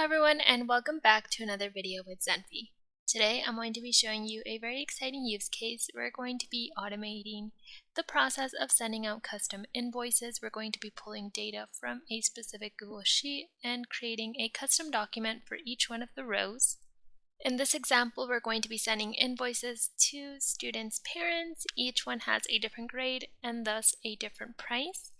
everyone, and welcome back to another video with Zenphi. Today I'm going to be showing you a very exciting use case. We're going to be automating the process of sending out custom invoices. We're going to be pulling data from a specific Google Sheet and creating a custom document for each one of the rows. In this example, we're going to be sending invoices to students' parents. Each one has a different grade and thus a different price.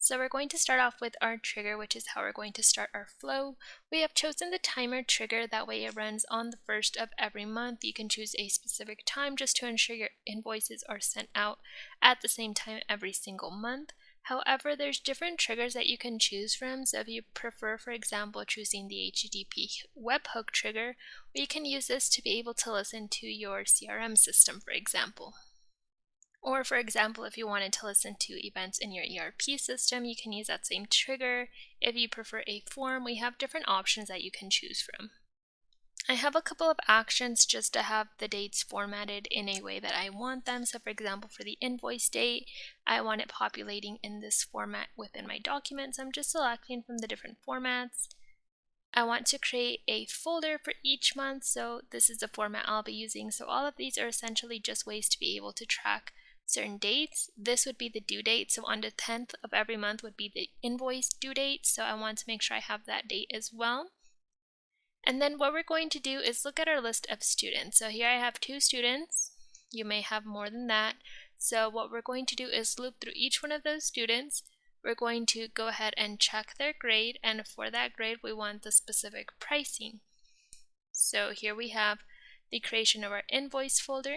So we're going to start off with our trigger, which is how we're going to start our flow. We have chosen the timer trigger, that way it runs on the first of every month. You can choose a specific time just to ensure your invoices are sent out at the same time every single month. However, there's different triggers that you can choose from. So if you prefer, for example, choosing the HTTP webhook trigger, we can use this to be able to listen to your CRM system, for example. Or for example, if you wanted to listen to events in your ERP system, you can use that same trigger. If you prefer a form, we have different options that you can choose from. I have a couple of actions just to have the dates formatted in a way that I want them. So for example, for the invoice date, I want it populating in this format within my document. So I'm just selecting from the different formats. I want to create a folder for each month. So this is the format I'll be using. So all of these are essentially just ways to be able to track certain dates. This would be the due date, so on the 10th of every month would be the invoice due date, so I want to make sure I have that date as well. And then what we're going to do is look at our list of students. So here I have 2 students. You may have more than that. So what we're going to do is loop through each one of those students. We're going to go ahead and check their grade, and for that grade we want the specific pricing. So here we have the creation of our invoice folder.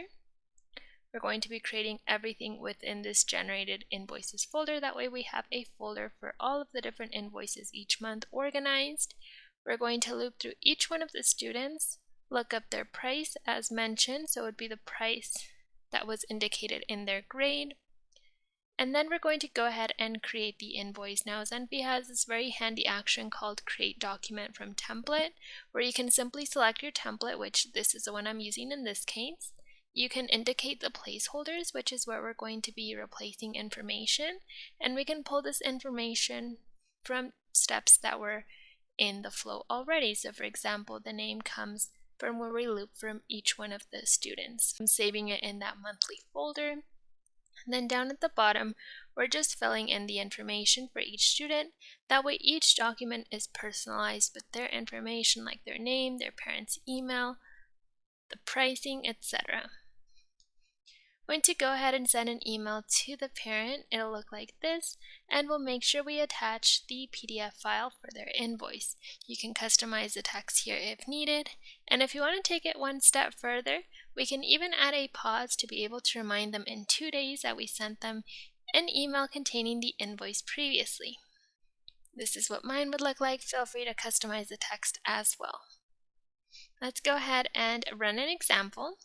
We're going to be creating everything within this generated invoices folder. That way we have a folder for all of the different invoices each month organized. We're going to loop through each one of the students, look up their price as mentioned, so it would be the price that was indicated in their grade. And then we're going to go ahead and create the invoice. Now Zenphi has this very handy action called create document from template, where you can simply select your template, which this is the one I'm using in this case. You can indicate the placeholders, which is where we're going to be replacing information, and we can pull this information from steps that were in the flow already. So for example, the name comes from where we loop from each one of the students. I'm saving it in that monthly folder. And then down at the bottom, we're just filling in the information for each student. That way each document is personalized with their information, like their name, their parents' email, the pricing, etc. I'm going to go ahead and send an email to the parent. It'll look like this, and we'll make sure we attach the PDF file for their invoice. You can customize the text here if needed, and if you want to take it one step further, we can even add a pause to be able to remind them in 2 days that we sent them an email containing the invoice previously. This is what mine would look like. Feel free to customize the text as well. Let's go ahead and run an example.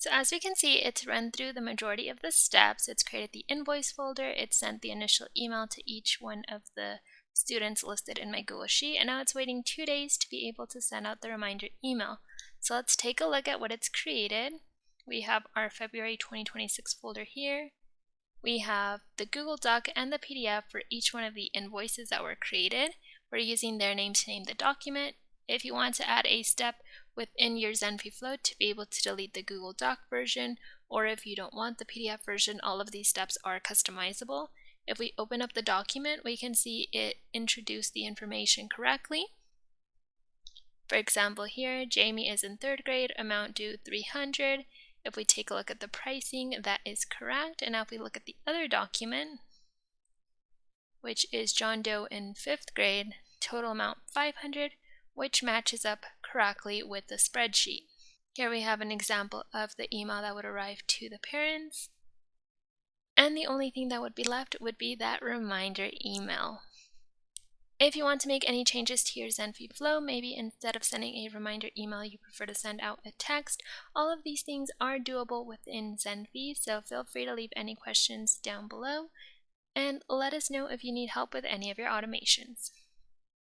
So as we can see, it's run through the majority of the steps. It's created the invoice folder, it's sent the initial email to each one of the students listed in my Google Sheet, and now it's waiting 2 days to be able to send out the reminder email. So let's take a look at what it's created. We have our February 2026 folder here. We have the Google Doc and the PDF for each one of the invoices that were created. We're using their name to name the document. If you want to add a step within your Zenphi flow to be able to delete the Google Doc version, or if you don't want the PDF version, all of these steps are customizable. If we open up the document, we can see it introduced the information correctly. For example here, Jamie is in 3rd grade, amount due $300. If we take a look at the pricing, that is correct. And now if we look at the other document, which is John Doe in 5th grade, total amount $500, which matches up correctly with the spreadsheet. Here we have an example of the email that would arrive to the parents. And the only thing that would be left would be that reminder email. If you want to make any changes to your Zenphi flow, maybe instead of sending a reminder email, you prefer to send out a text, all of these things are doable within Zenphi, so feel free to leave any questions down below, and let us know if you need help with any of your automations.